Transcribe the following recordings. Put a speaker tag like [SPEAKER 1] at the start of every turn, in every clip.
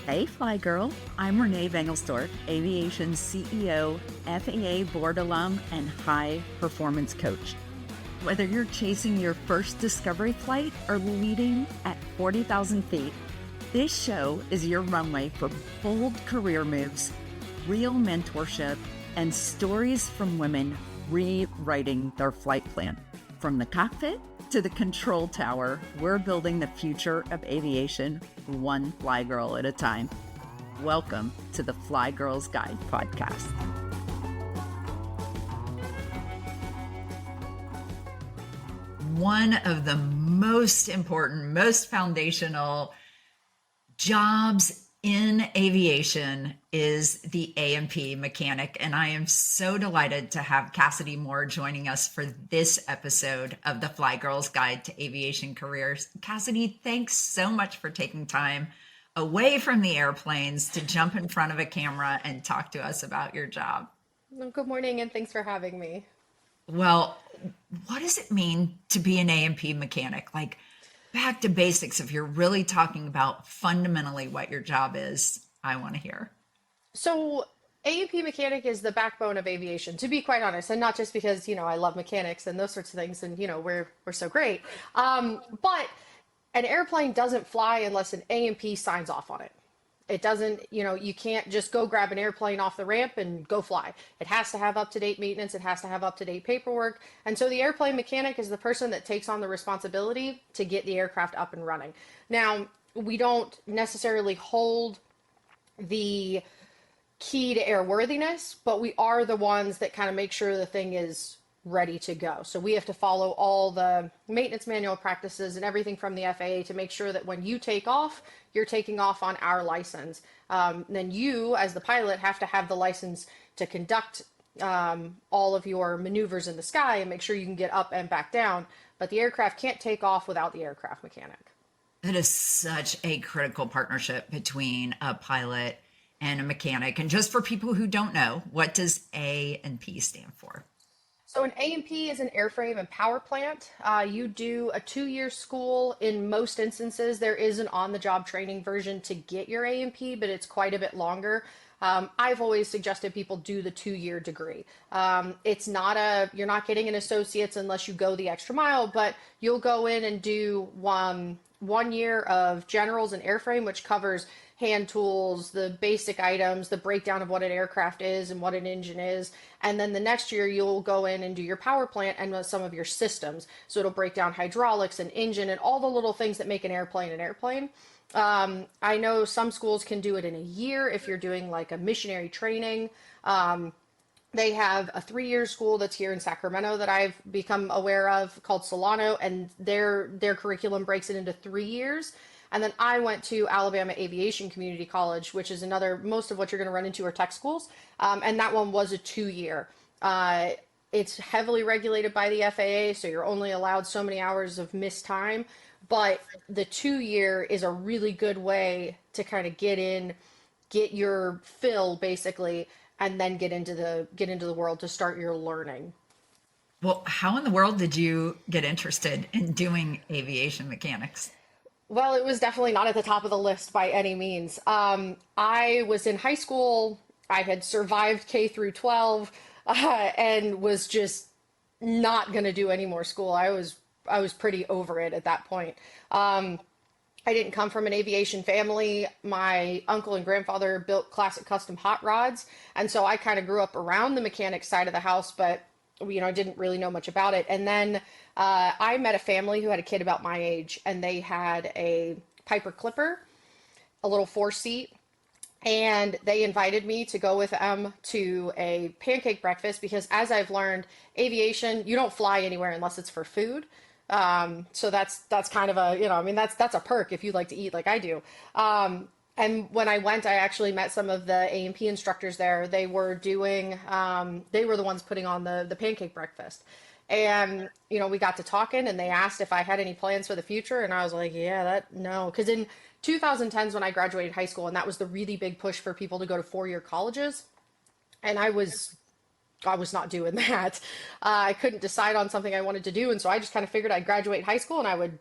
[SPEAKER 1] Hey, Fly Girl. I'm René Vengelsdorf, Aviation CEO, FAA board alum, and high performance coach. Whether you're chasing your first discovery flight or leading at 40,000 feet, this show is your runway for bold career moves, real mentorship, and stories from women rewriting their flight plan. From the cockpit to the control tower, we're building the future of aviation one fly girl at a time. Welcome to the Fly Girls Guide podcast.
[SPEAKER 2] One of the most important, most foundational jobs in aviation is the A&P mechanic. And I am so delighted to have Cassidy Moore joining us for this episode of the Fly Girls Guide to Aviation Careers. Cassidy, thanks so much for taking time away from the airplanes to jump in front of a camera and talk to us about your job.
[SPEAKER 3] Well, good morning, and thanks for having me.
[SPEAKER 2] Well, what does it mean to be an A&P mechanic? Like, back to basics, if you're really talking about fundamentally what your job is, I want to hear.
[SPEAKER 3] So, A&P mechanic is the backbone of aviation, to be quite honest, and not just because, I love mechanics and those sorts of things, and, we're so great. But an airplane doesn't fly unless an A&P signs off on it. It doesn't, you can't just go grab an airplane off the ramp and go fly. It has to have up-to-date maintenance. It has to have up-to-date paperwork. And so the airplane mechanic is the person that takes on the responsibility to get the aircraft up and running. Now, we don't necessarily hold the key to airworthiness, but we are the ones that kind of make sure the thing is ready to go. So we have to follow all the maintenance manual practices and everything from the FAA to make sure that when you take off, you're taking off on our license. Then you, as the pilot, have to have the license to conduct all of your maneuvers in the sky and make sure you can get up and back down. But the aircraft can't take off without the aircraft mechanic.
[SPEAKER 2] That is such a critical partnership between a pilot and a mechanic. And just for people who don't know, what does A&P stand for?
[SPEAKER 3] So an A&P is an airframe and powerplant. You do a 2-year school. In most instances, there is an on-the-job training version to get your A&P, but it's quite a bit longer. I've always suggested people do the 2-year degree. You're not getting an associate's unless you go the extra mile, but you'll go in and do 1 year of generals and airframe, which covers hand tools, the basic items, the breakdown of what an aircraft is and what an engine is. And then the next year you'll go in and do your power plant and some of your systems. So it'll break down hydraulics and engine and all the little things that make an airplane an airplane. I know some schools can do it in a year if you're doing like a missionary training. They have a 3-year school that's here in Sacramento that I've become aware of called Solano, and their curriculum breaks it into 3 years. And then I went to Alabama Aviation Community College, which is most of what you're going to run into are tech schools. And that one was a 2-year. It's heavily regulated by the FAA, so you're only allowed so many hours of missed time. But the 2-year is a really good way to kind of get your fill basically, and then get into the world to start your learning.
[SPEAKER 2] Well, how in the world did you get interested in doing aviation mechanics?
[SPEAKER 3] Well, it was definitely not at the top of the list by any means. I was in high school. I had survived K through 12 and was just not going to do any more school. I was pretty over it at that point. I didn't come from an aviation family. My uncle and grandfather built classic custom hot rods. And so I kind of grew up around the mechanics side of the house, but didn't really know much about it. And then I met a family who had a kid about my age, and they had a Piper Clipper, a little 4-seat, and they invited me to go with them to a pancake breakfast because, as I've learned, aviation, you don't fly anywhere unless it's for food. So that's kind of that's a perk if you like to eat like I do. And when I went, I actually met some of the A&P instructors there. They were the ones putting on the pancake breakfast. And, we got to talking and they asked if I had any plans for the future. And I was like, no. Because in 2010s when I graduated high school, and that was the really big push for people to go to 4-year colleges. And I was not doing that. I couldn't decide on something I wanted to do. And so I just kind of figured I'd graduate high school and I would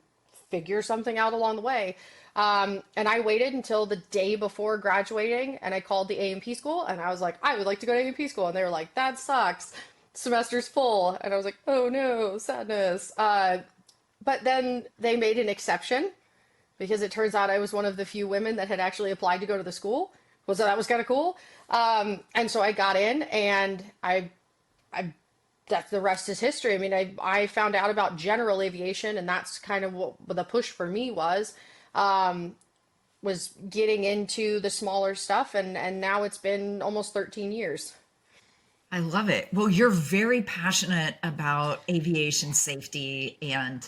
[SPEAKER 3] figure something out along the way. And I waited until the day before graduating and I called the A&P school and I was like, I would like to go to A&P school. And they were like, that sucks. Semester's full. And I was like, oh no, sadness. But then they made an exception because it turns out I was one of the few women that had actually applied to go to the school. So that was kind of cool. And so I got in and I that's the rest is history. I mean, I found out about general aviation, and that's kind of what the push for me was getting into the smaller stuff, and now it's been almost 13 years.
[SPEAKER 2] I love it. Well, you're very passionate about aviation safety and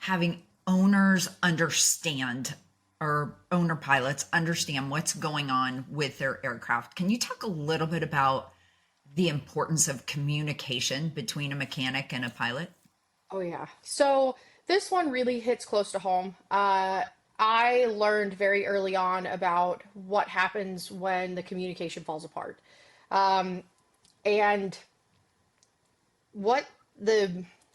[SPEAKER 2] having owners understand, or owner pilots understand what's going on with their aircraft. Can you talk a little bit about the importance of communication between a mechanic and a pilot?
[SPEAKER 3] Oh yeah. So this one really hits close to home. I learned very early on about what happens when the communication falls apart. And what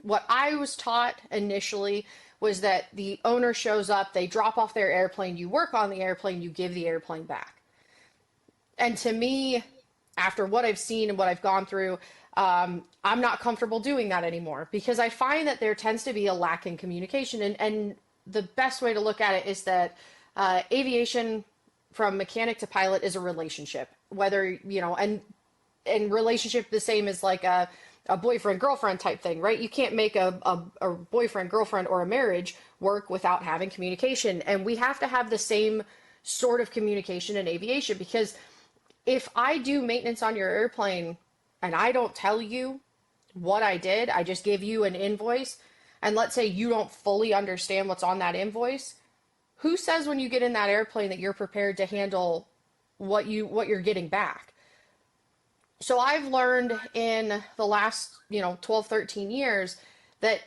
[SPEAKER 3] what I was taught initially was that the owner shows up, they drop off their airplane, you work on the airplane, you give the airplane back. And to me, after what I've seen and what I've gone through, I'm not comfortable doing that anymore because I find that there tends to be a lack in communication. And the best way to look at it is that aviation from mechanic to pilot is a relationship, whether, and relationship the same as like a boyfriend girlfriend type thing, right? You can't make a boyfriend girlfriend or a marriage work without having communication. And we have to have the same sort of communication in aviation, because if I do maintenance on your airplane and I don't tell you what I did, I just give you an invoice, and let's say you don't fully understand what's on that invoice, who says when you get in that airplane that you're prepared to handle what you're getting back? So I've learned in the last, 12, 13 years that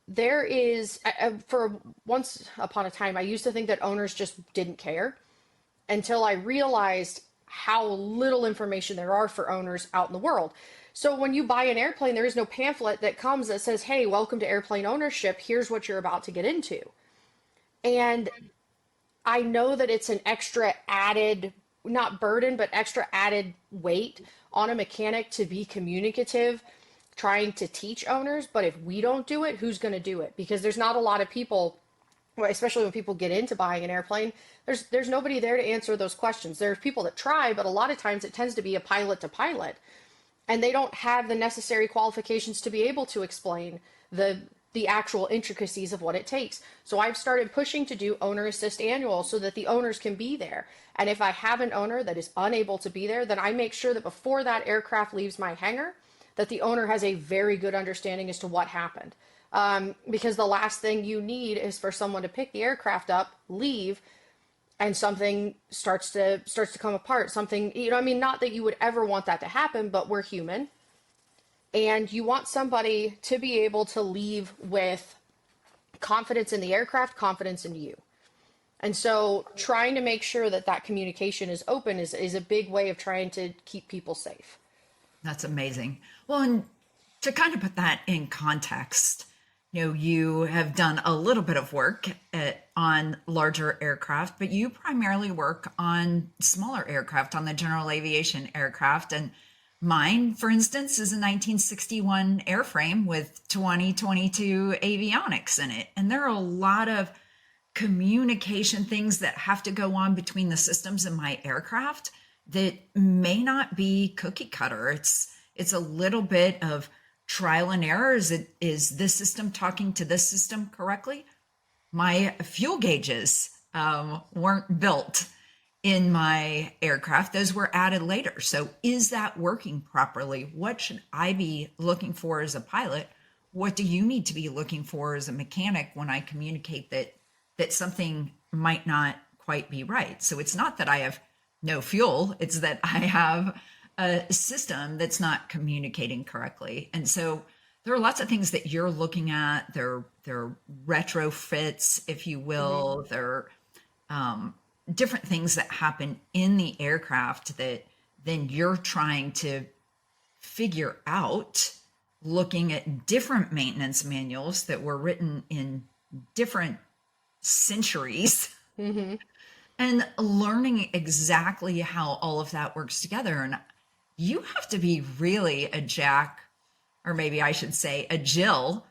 [SPEAKER 3] there is, for once upon a time, I used to think that owners just didn't care, until I realized how little information there are for owners out in the world. So when you buy an airplane, there is no pamphlet that comes that says, hey, welcome to airplane ownership. Here's what you're about to get into. And I know that it's an extra added, not burden, but extra added weight on a mechanic to be communicative, trying to teach owners. But if we don't do it, who's going to do it? Because there's not a lot of people, especially when people get into buying an airplane, there's nobody there to answer those questions. There's people that try, but a lot of times it tends to be a pilot to pilot, and they don't have the necessary qualifications to be able to explain the actual intricacies of what it takes. So I've started pushing to do owner assist annual so that the owners can be there. And if I have an owner that is unable to be there, then I make sure that before that aircraft leaves my hangar, that the owner has a very good understanding as to what happened. Because the last thing you need is for someone to pick the aircraft up, leave, and something starts to come apart. Something, not that you would ever want that to happen, but we're human. And you want somebody to be able to leave with confidence in the aircraft, confidence in you. And so trying to make sure that that communication is open is a big way of trying to keep people safe.
[SPEAKER 2] That's amazing. Well, and to kind of put that in context, you have done a little bit of work on larger aircraft, but you primarily work on smaller aircraft, on the general aviation aircraft. And mine, for instance, is a 1961 airframe with 2022 avionics in it. And there are a lot of communication things that have to go on between the systems in my aircraft that may not be cookie cutter. It's a little bit of trial and error. Is this system talking to this system correctly? My fuel gauges weren't built in my aircraft. Those were added later. So is that working properly? What should I be looking for as a pilot? What do you need to be looking for as a mechanic when I communicate that something might not quite be right? So it's not that I have no fuel, it's that I have a system that's not communicating correctly. And so there are lots of things that you're looking at. They're retrofits, if you will. They're different things that happen in the aircraft that then you're trying to figure out, looking at different maintenance manuals that were written in different centuries
[SPEAKER 3] Hmm.
[SPEAKER 2] and learning exactly how all of that works together. And you have to be really a jack, or maybe I should say a Jill,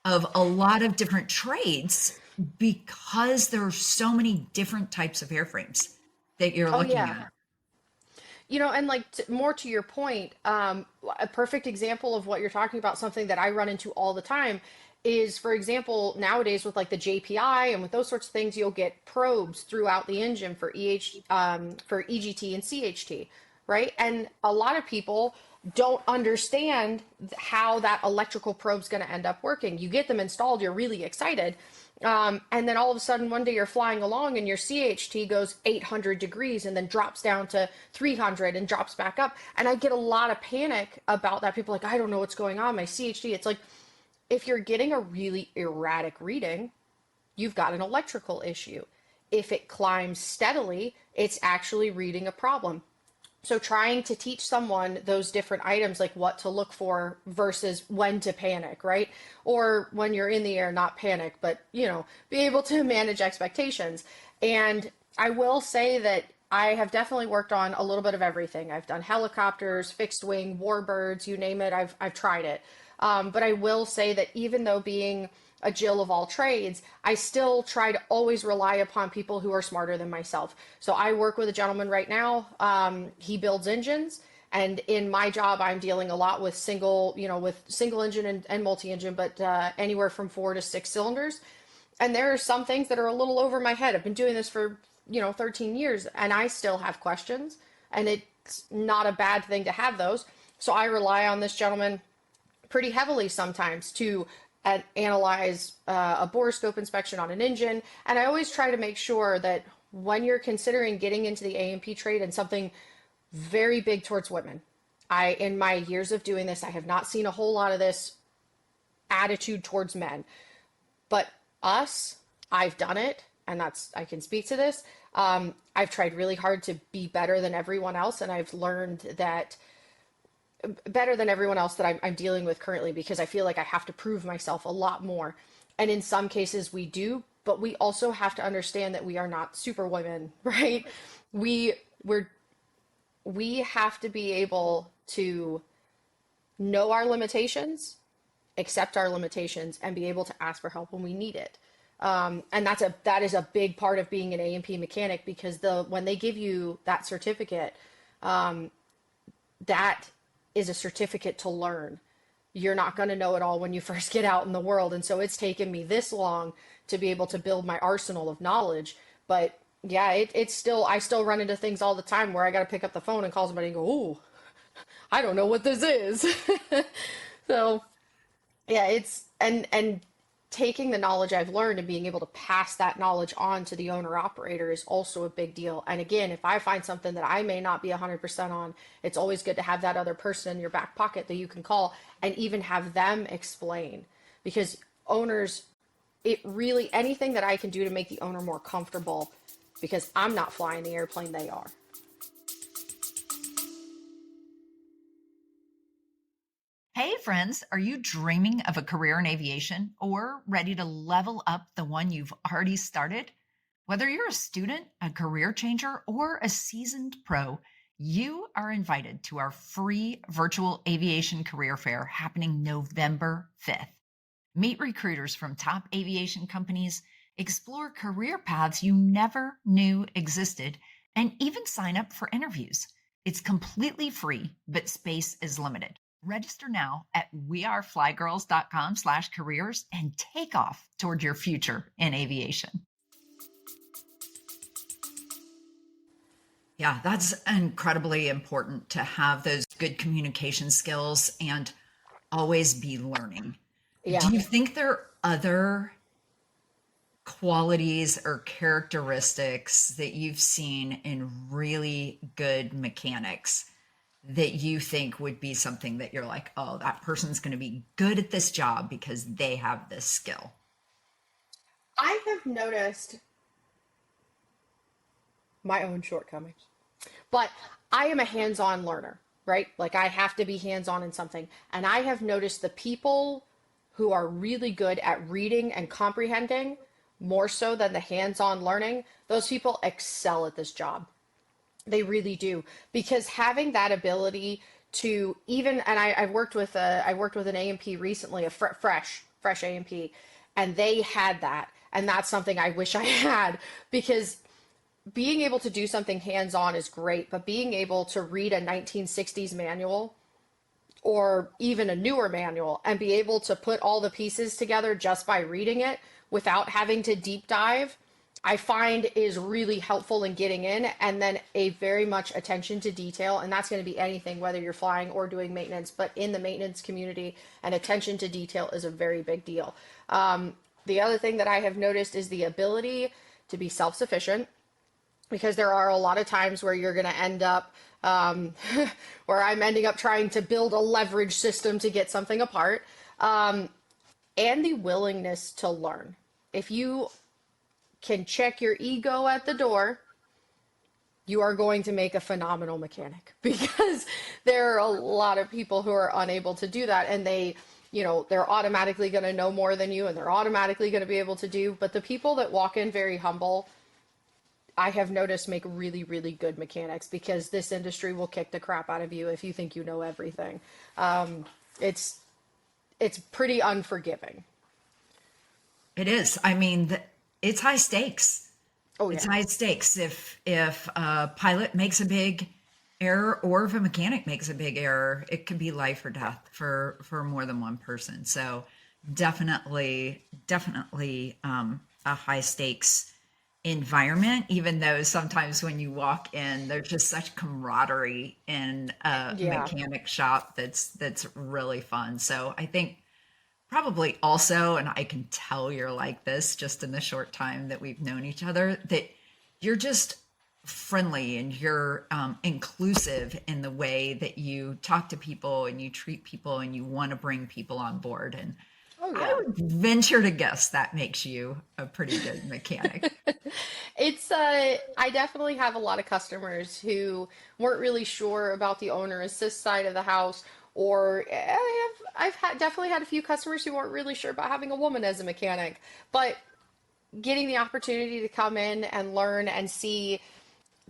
[SPEAKER 2] of a lot of different trades because there are so many different types of airframes that you're
[SPEAKER 3] Oh
[SPEAKER 2] looking
[SPEAKER 3] yeah.
[SPEAKER 2] at.
[SPEAKER 3] And like more to your point, a perfect example of what you're talking about, something that I run into all the time is, for example, nowadays with like the JPI and with those sorts of things, you'll get probes throughout the engine for for EGT and CHT, right? And a lot of people don't understand how that electrical probe's going to end up working. You get them installed, you're really excited. And then all of a sudden, one day you're flying along and your CHT goes 800 degrees and then drops down to 300 and drops back up. And I get a lot of panic about that. People are like, I don't know what's going on. My CHT, it's like, if you're getting a really erratic reading, you've got an electrical issue. If it climbs steadily, it's actually reading a problem. So trying to teach someone those different items, like what to look for versus when to panic, right? Or when you're in the air, not panic, but be able to manage expectations. And I will say that I have definitely worked on a little bit of everything. I've done helicopters, fixed wing, warbirds, you name it. I've tried it. But I will say that even though being a Jill of all trades, I still try to always rely upon people who are smarter than myself. So I work with a gentleman right now. He builds engines. And in my job, I'm dealing a lot with with single engine and multi-engine, but anywhere from 4 to 6 cylinders. And there are some things that are a little over my head. I've been doing this for, 13 years, and I still have questions. And it's not a bad thing to have those. So I rely on this gentleman pretty heavily sometimes to analyze a borescope inspection on an engine. And I always try to make sure that when you're considering getting into the A&P trade, and something very big towards women, in my years of doing this, I have not seen a whole lot of this attitude towards men. But us, I've done it, and I can speak to this. I've tried really hard to be better than everyone else, and I've learned that better than everyone else that I'm dealing with currently, because I feel like I have to prove myself a lot more. And in some cases we do, but we also have to understand that we are not superwomen, right? We we're we have to be able to know our limitations, accept our limitations, and be able to ask for help when we need it. And that is a big part of being an A&P mechanic, because when they give you that certificate, that is a certificate to learn. You're not going to know it all when you first get out in the world. And so it's taken me this long to be able to build my arsenal of knowledge. But yeah, I still run into things all the time where I got to pick up the phone and call somebody and go, "Oh, I don't know what this is." So yeah, it's and taking the knowledge I've learned and being able to pass that knowledge on to the owner operator is also a big deal. And again, if I find something that I may not be 100% on, it's always good to have that other person in your back pocket that you can call and even have them explain. Because owners, it really, anything that I can do to make the owner more comfortable, because I'm not flying the airplane, they are.
[SPEAKER 1] Hey, friends, are you dreaming of a career in aviation or ready to level up the one you've already started? Whether you're a student, a career changer, or a seasoned pro, you are invited to our free virtual aviation career fair happening November 5th. Meet recruiters from top aviation companies, explore career paths you never knew existed, and even sign up for interviews. It's completely free, but space is limited. Register now at weareflygirls.com/careers and take off toward your future in aviation.
[SPEAKER 2] Yeah, that's incredibly important to have those good communication skills and always be learning. Do
[SPEAKER 3] Yeah.
[SPEAKER 2] you think there are other qualities or characteristics that you've seen in really good mechanics that you think would be something that you're like, oh, that person's going to be good at this job because they have this skill?
[SPEAKER 3] I have noticed my own shortcomings. But I am a hands-on learner, right? Like I have to be hands-on in something. And I have noticed the people who are really good at reading and comprehending more so than the hands-on learning, those people excel at this job. They really do, because having that ability to even, and I worked with an A&P recently, a fresh A&P, and they had that, and that's something I wish I had, because being able to do something hands-on is great, but being able to read a 1960s manual or even a newer manual and be able to put all the pieces together just by reading it without having to deep dive, I find is really helpful in getting in. And then a very much attention to detail. And that's going to be anything, whether you're flying or doing maintenance, but in the maintenance community, and attention to detail is a very big deal. The other thing that I have noticed is the ability to be self-sufficient, because there are a lot of times where you're going to end up where I'm ending up trying to build a leverage system to get something apart, and the willingness to learn. If you can check your ego at the door, you are going to make a phenomenal mechanic, because there are a lot of people who are unable to do that, and they're automatically going to know more than you, and they're automatically going to be able to do. But the people that walk in very humble, I have noticed, make really, really good mechanics, because this industry will kick the crap out of you if you think you know everything. It's pretty unforgiving.
[SPEAKER 2] It is. I mean, it's high stakes.
[SPEAKER 3] Oh yeah.
[SPEAKER 2] It's high stakes. If a pilot makes a big error, or if a mechanic makes a big error, it could be life or death for more than one person. So definitely a high stakes environment, even though sometimes when you walk in, there's just such camaraderie in a mechanic shop that's really fun. So I think probably also, and I can tell you're like this just in the short time that we've known each other, that you're just friendly and you're inclusive in the way that you talk to people and you treat people and you want to bring people on board. And
[SPEAKER 3] Oh
[SPEAKER 2] I
[SPEAKER 3] yeah.
[SPEAKER 2] would venture to guess that makes you a pretty good mechanic.
[SPEAKER 3] I definitely have a lot of customers who weren't really sure about the owner assist side of the house, or definitely had a few customers who weren't really sure about having a woman as a mechanic, but getting the opportunity to come in and learn and see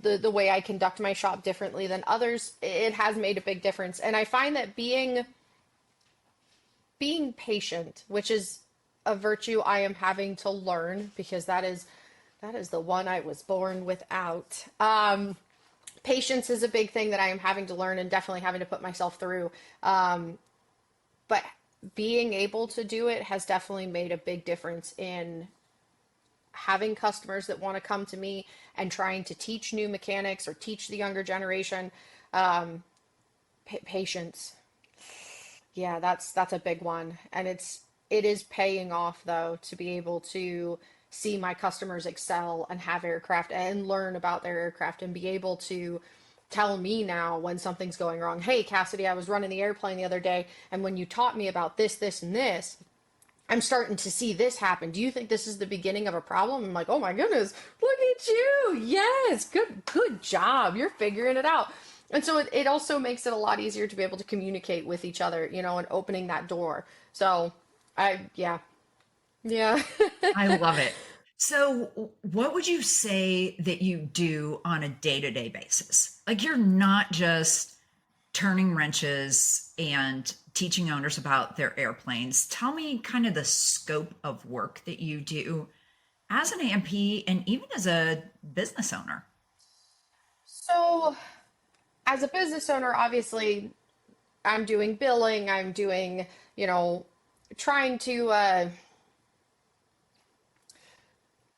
[SPEAKER 3] the way I conduct my shop differently than others, it has made a big difference. And I find that being patient, which is a virtue I am having to learn, because that is the one I was born without. Patience is a big thing that I am having to learn, and definitely having to put myself through. But being able to do it has definitely made a big difference in having customers that want to come to me and trying to teach new mechanics or teach the younger generation. Patience. Yeah, that's a big one. And it is paying off, though, to be able to see my customers excel and have aircraft and learn about their aircraft and be able to tell me now when something's going wrong. Hey, Cassidy, I was running the airplane the other day, and when you taught me about this, this, and this, I'm starting to see this happen. Do you think this is the beginning of a problem? I'm like, oh my goodness, look at you. Yes, good job. You're figuring it out. And so it also makes it a lot easier to be able to communicate with each other, and opening that door. So yeah.
[SPEAKER 2] I love it. So, what would you say that you do on a day-to-day basis? Like, you're not just turning wrenches and teaching owners about their airplanes. Tell me kind of the scope of work that you do as an AMP and even as a business owner.
[SPEAKER 3] So as a business owner, obviously, I'm doing billing, I'm doing, trying to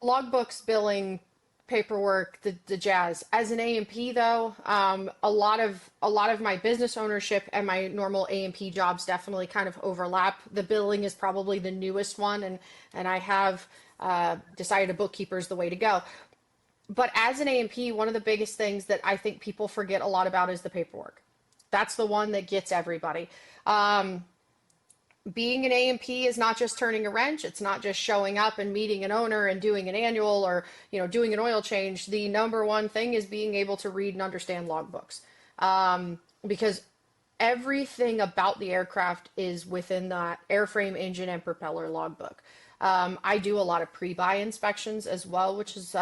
[SPEAKER 3] logbooks, billing, paperwork, the jazz. As an A&P, though, a lot of my business ownership and my normal A&P jobs definitely kind of overlap. The billing is probably the newest one, and I have decided a bookkeeper is the way to go. But as an A&P, one of the biggest things that I think people forget a lot about is the paperwork. That's the one that gets everybody. Being an A&P is not just turning a wrench. It's not just showing up and meeting an owner and doing an annual or, doing an oil change. The number one thing is being able to read and understand logbooks. Because everything about the aircraft is within that airframe, engine, and propeller logbook. I do a lot of pre-buy inspections as well, which is,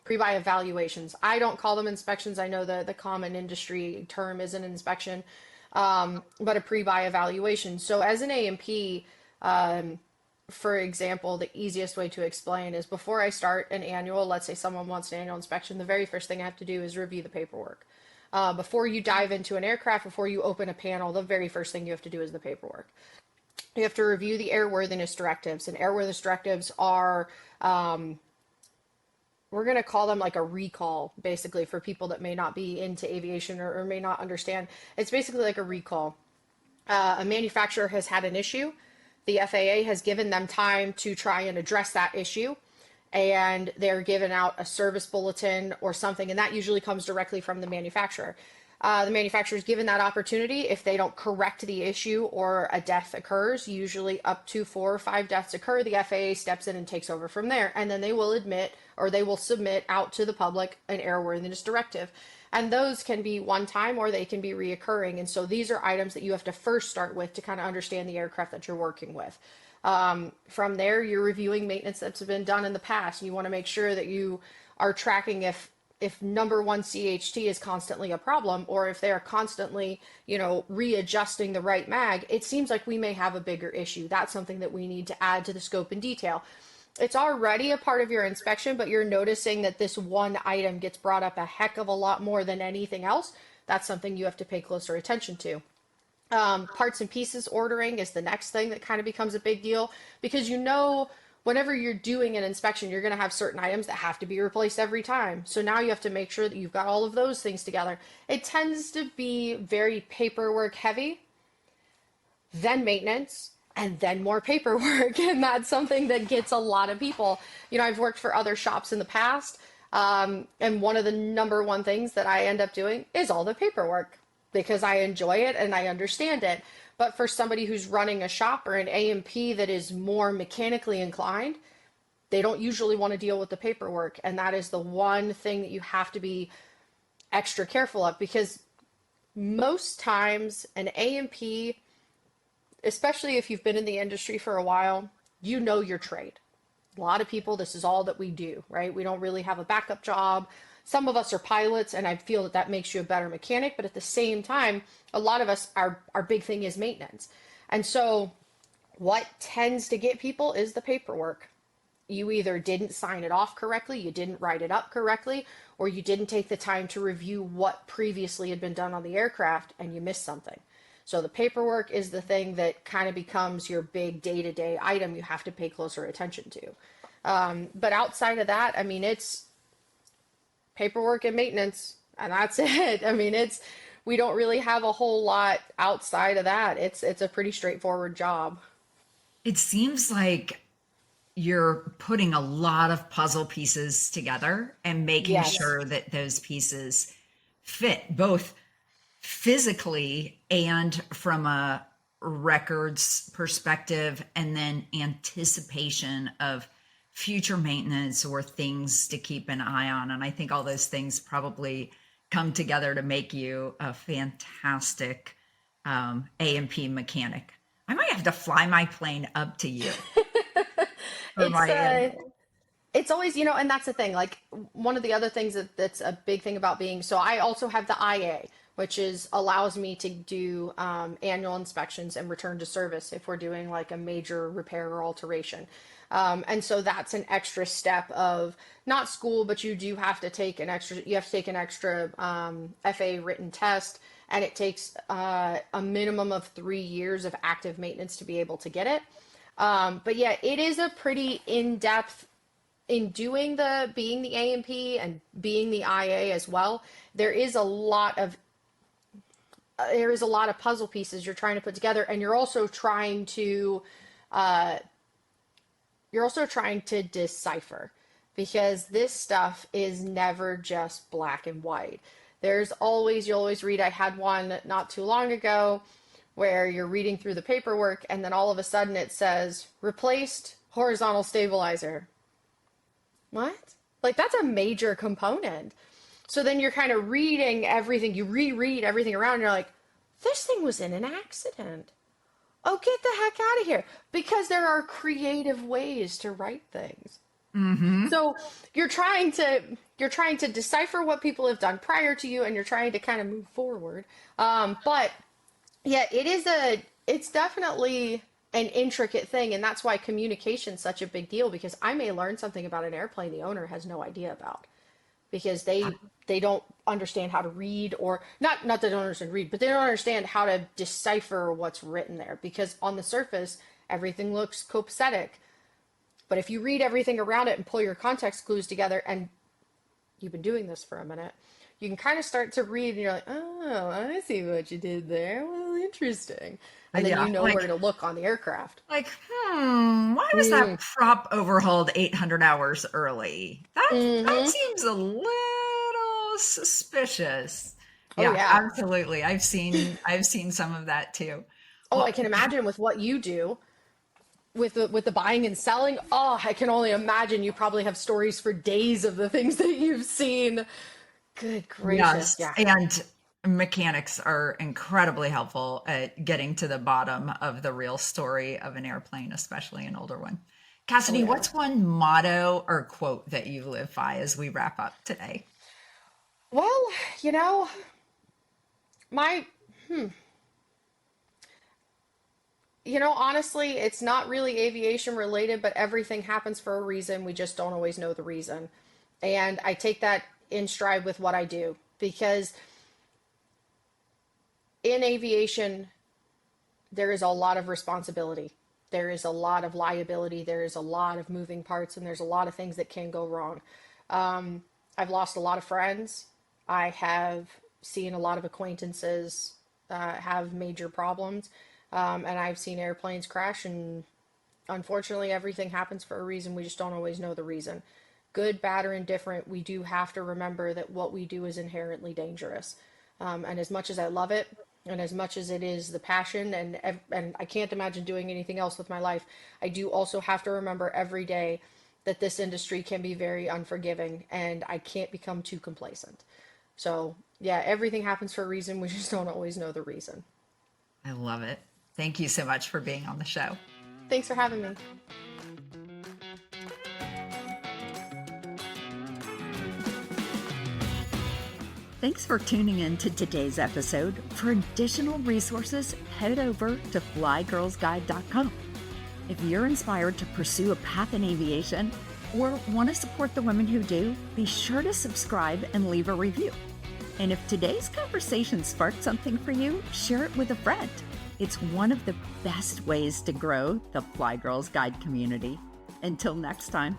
[SPEAKER 3] pre-buy evaluations. I don't call them inspections. I know the common industry term is an inspection, but a pre-buy evaluation. So as an A&P, for example, the easiest way to explain is before I start an annual, let's say someone wants an annual inspection, the very first thing I have to do is review the paperwork. Before you dive into an aircraft, before you open a panel, the very first thing you have to do is the paperwork. You have to review the airworthiness directives, and airworthiness directives are, we're going to call them like a recall, basically, for people that may not be into aviation or may not understand. It's basically like a recall. A manufacturer has had an issue. The FAA has given them time to try and address that issue, and they're given out a service bulletin or something, and that usually comes directly from the manufacturer. The manufacturer is given that opportunity. If they don't correct the issue or a death occurs, usually up to 4 or 5 deaths occur, the FAA steps in and takes over from there, and then they will admit or they will submit out to the public an airworthiness directive. And those can be one time or they can be reoccurring. And so these are items that you have to first start with to kind of understand the aircraft that you're working with. From there, you're reviewing maintenance that's been done in the past. You want to make sure that you are tracking if number one CHT is constantly a problem, or if they're constantly, readjusting the right mag. It seems like we may have a bigger issue. That's something that we need to add to the scope and detail. It's already a part of your inspection, but you're noticing that this one item gets brought up a heck of a lot more than anything else. That's something you have to pay closer attention to. Parts and pieces ordering is the next thing that kind of becomes a big deal, because whenever you're doing an inspection, you're going to have certain items that have to be replaced every time. So now you have to make sure that you've got all of those things together. It tends to be very paperwork heavy, then maintenance, and then more paperwork. And that's something that gets a lot of people. I've worked for other shops in the past, and one of the number one things that I end up doing is all the paperwork, because I enjoy it and I understand it. But for somebody who's running a shop or an A&P that is more mechanically inclined, they don't usually want to deal with the paperwork. And that is the one thing that you have to be extra careful of, because most times an A&P, especially if you've been in the industry for a while, you know your trade. A lot of people, this is all that we do, right? We don't really have a backup job. Some of us are pilots, and I feel that makes you a better mechanic, but at the same time, a lot of us, our big thing is maintenance. And so what tends to get people is the paperwork. You either didn't sign it off correctly, you didn't write it up correctly, or you didn't take the time to review what previously had been done on the aircraft and you missed something. So the paperwork is the thing that kind of becomes your big day-to-day item you have to pay closer attention to. But outside of that, it's paperwork and maintenance, and that's it. We don't really have a whole lot outside of that. It's a pretty straightforward job.
[SPEAKER 2] It seems like you're putting a lot of puzzle pieces together and making
[SPEAKER 3] Yes.
[SPEAKER 2] sure that those pieces fit both physically and from a records perspective, and then anticipation of future maintenance or things to keep an eye on. And I think all those things probably come together to make you a fantastic A&P mechanic. I might have to fly my plane up to you. For my
[SPEAKER 3] It's always, and that's the thing. Like, one of the other things that's a big thing about so I also have the IA, which allows me to do annual inspections and return to service if we're doing like a major repair or alteration. And so that's an extra step of not school, but you have to take an extra FA written test, and it takes a minimum of 3 years of active maintenance to be able to get it. But yeah, it is a pretty in-depth in doing being the A&P and being the IA as well. There is a lot of puzzle pieces you're trying to put together, and you're also trying to decipher, because this stuff is never just black and white. You'll always read. I had one not too long ago where you're reading through the paperwork, and then all of a sudden it says replaced horizontal stabilizer. What? Like, that's a major component. So then you're kind of reading everything, you reread everything around, and you're like, this thing was in an accident. Oh, get the heck out of here. Because there are creative ways to write things. So you're trying to decipher what people have done prior to you, and you're trying to kind of move forward. But yeah, it's definitely an intricate thing, and that's why communication's such a big deal, because I may learn something about an airplane the owner has no idea about, because they don't understand how to read, or not that they don't understand read, but they don't understand how to decipher what's written there, because on the surface everything looks copacetic. But if you read everything around it and pull your context clues together, and you've been doing this for a minute, you can kind of start to read and you're like, oh, I see what you did there. Well, interesting. And then
[SPEAKER 2] Yeah,
[SPEAKER 3] you know
[SPEAKER 2] like,
[SPEAKER 3] where to look on the aircraft.
[SPEAKER 2] like, why was that prop overhauled 800 hours early? That seems a little suspicious.
[SPEAKER 3] Oh,
[SPEAKER 2] Yeah,
[SPEAKER 3] yeah.
[SPEAKER 2] absolutely. I've seen some of that too.
[SPEAKER 3] Oh,
[SPEAKER 2] Well,
[SPEAKER 3] I can imagine with what you do with the buying and selling. Oh, I can only imagine you probably have stories for days of the things that you've seen. Good gracious.
[SPEAKER 2] yes,
[SPEAKER 3] Yeah.
[SPEAKER 2] and mechanics are incredibly helpful at getting to the bottom of the real story of an airplane, especially an older one.
[SPEAKER 3] Oh,
[SPEAKER 2] Cassidy,
[SPEAKER 3] yeah.
[SPEAKER 2] what's one motto or quote that you live by as we wrap up today?
[SPEAKER 3] Well, you know, my honestly, it's not really aviation related, but everything happens for a reason. We just don't always know the reason. And I take that in stride with what I do, because in aviation, there is a lot of responsibility. There is a lot of liability. There is a lot of moving parts, and there's a lot of things that can go wrong. I've lost a lot of friends. I have seen a lot of acquaintances have major problems. And I've seen airplanes crash, and unfortunately, everything happens for a reason. We just don't always know the reason. Good, bad, or indifferent, we do have to remember that what we do is inherently dangerous. And as much as I love it, and as much as it is the passion, and I can't imagine doing anything else with my life, I do also have to remember every day that this industry can be very unforgiving, and I can't become too complacent. So, yeah, everything happens for a reason. We just don't always know the reason.
[SPEAKER 2] I love it. Thank you so much for being on the show.
[SPEAKER 3] Thanks for having me.
[SPEAKER 1] Thanks for tuning in to today's episode. For additional resources, head over to flygirlsguide.com. If you're inspired to pursue a path in aviation or want to support the women who do, be sure to subscribe and leave a review. And if today's conversation sparked something for you, share it with a friend. It's one of the best ways to grow the Fly Girls Guide community. Until next time.